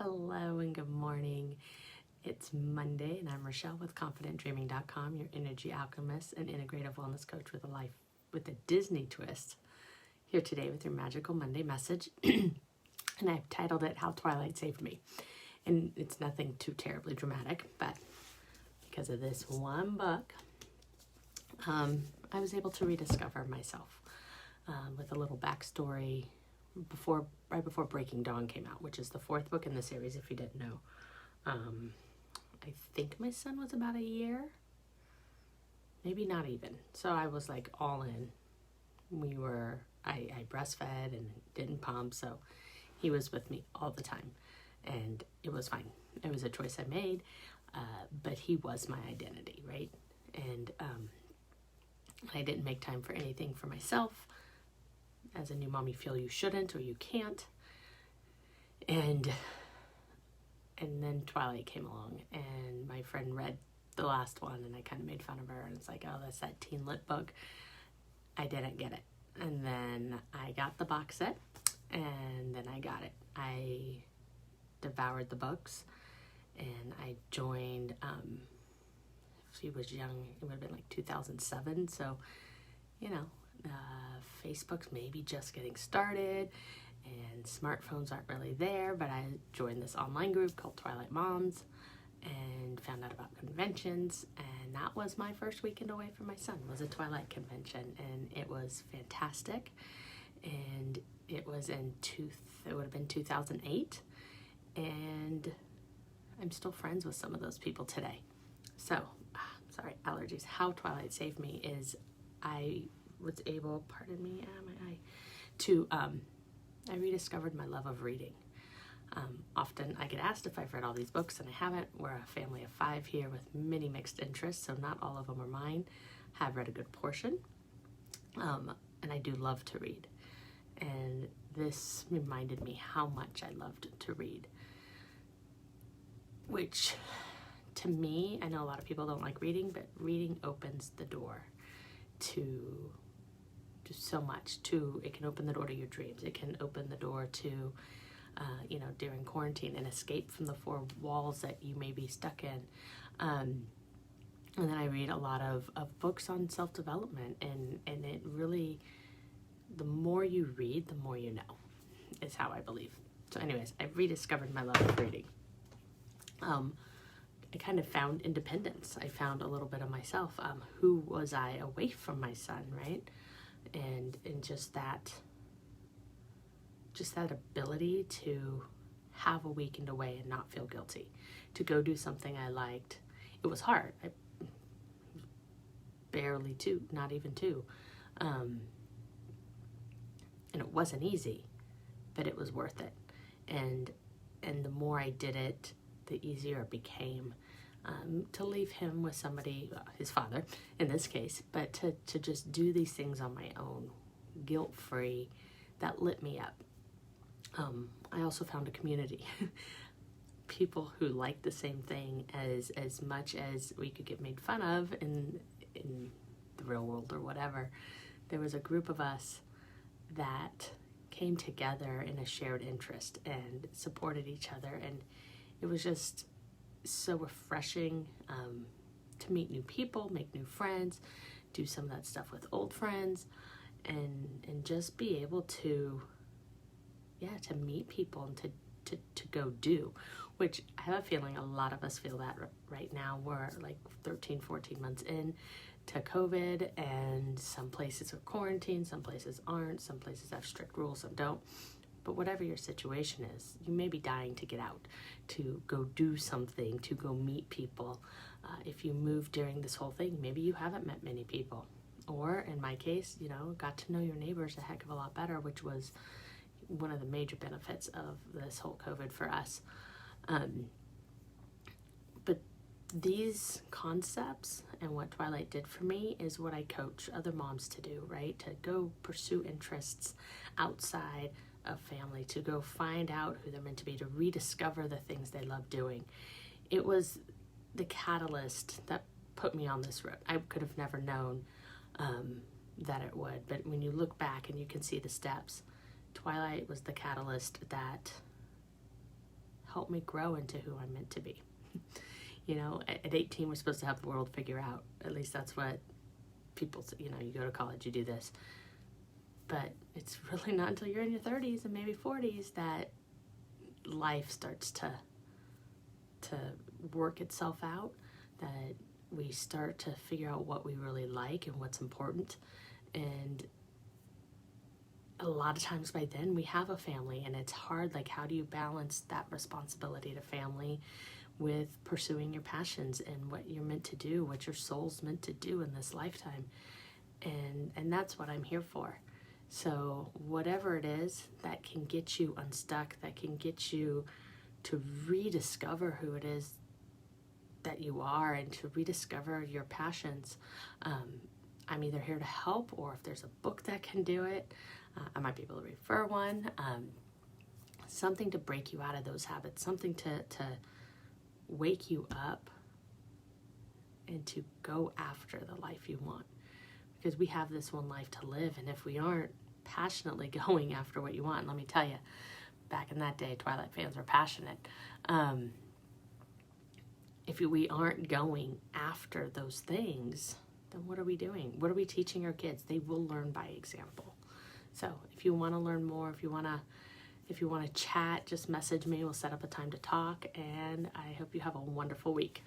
Hello and good morning. It's Monday and I'm Rochelle with ConfidentDreaming.com, your energy alchemist and integrative wellness coach with a life with a Disney twist. Here today with your magical Monday message. And I've titled it How Twilight Saved Me. And it's nothing too terribly dramatic, but because of this one book, I was able to rediscover myself with a little backstory right before Breaking Dawn came out, which is the fourth book in the series, if you didn't know. I think my son was about a year, maybe not even. So I was like all in. I breastfed and didn't pump, so he was with me all the time, and it was fine. It was a choice I made, but he was my identity, right? And I didn't make time for anything for myself. As a new mom, you feel you shouldn't or you can't. And then Twilight came along, and my friend read the last one, and I kind of made fun of her, and it's like, oh, that's that teen lit book. I didn't get it. And then I got the box set, and then I got it. I devoured the books, and I joined, if she was young, it would have been like 2007, so, Facebook's maybe just getting started, and smartphones aren't really there, but I joined this online group called Twilight Moms and found out about conventions, and that was my first weekend away from my son, was a Twilight convention, and it was fantastic. And it was it would have been 2008, and I'm still friends with some of those people today. So, sorry, allergies. How Twilight saved me is I was able, I rediscovered my love of reading. Often I get asked if I've read all these books, and I haven't. We're a family of 5 here with many mixed interests, so not all of them are mine. Have read a good portion, and I do love to read. And this reminded me how much I loved to read, which to me, I know a lot of people don't like reading, but reading opens the door to so much. It can open the door to your dreams. It can open the door to during quarantine, an escape from the 4 walls that you may be stuck in. And then I read a lot of books on self-development, and it really, the more you read, the more you know, is how I believe. So anyways, I rediscovered my love of reading. I kind of found independence. I found a little bit of myself. Who was I away from my son, right? And just that ability to have a weekend away and not feel guilty, to go do something I liked. It was hard. I barely 2, not even 2. And it wasn't easy, but it was worth it. And the more I did it, the easier it became to leave him with somebody, his father in this case, but to just do these things on my own, guilt-free, that lit me up. I also found a community, people who like the same thing as much as we could get made fun of in the real world or whatever. There was a group of us that came together in a shared interest and supported each other, and it was just so refreshing to meet new people, make new friends, do some of that stuff with old friends, and just be able to meet people and to go do, which I have a feeling a lot of us feel that right now. We're like 13, 14 months in to COVID, and some places are quarantined, some places aren't, some places have strict rules, some don't. But whatever your situation is, you may be dying to get out, to go do something, to go meet people. If you moved during this whole thing, maybe you haven't met many people. Or in my case, got to know your neighbors a heck of a lot better, which was one of the major benefits of this whole COVID for us. But these concepts and what Twilight did for me is what I coach other moms to do, right? To go pursue interests outside of family, to go find out who they're meant to be, to rediscover the things they love doing. It was the catalyst that put me on this road. I could have never known that it would, but when you look back and you can see the steps, Twilight was the catalyst that help me grow into who I'm meant to be. You know, at 18, we're supposed to have the world figure out. At least that's what people say. You know, you go to college, you do this. But it's really not until you're in your 30s and maybe 40s that life starts to work itself out, that we start to figure out what we really like and what's important. And a lot of times by then we have a family, and it's hard. Like, how do you balance that responsibility to family with pursuing your passions and what you're meant to do, what your soul's meant to do in this lifetime? And that's what I'm here for. So whatever it is that can get you unstuck, that can get you to rediscover who it is that you are and to rediscover your passions, I'm either here to help, or if there's a book that can do it, I might be able to refer one. Something to break you out of those habits, something to wake you up and to go after the life you want. Because we have this one life to live, and if we aren't passionately going after what you want, let me tell you, back in that day, Twilight fans were passionate. If we aren't going after those things, then what are we doing? What are we teaching our kids? They will learn by example. So if you want to learn more, if you want to chat, just message me. We'll set up a time to talk, and I hope you have a wonderful week.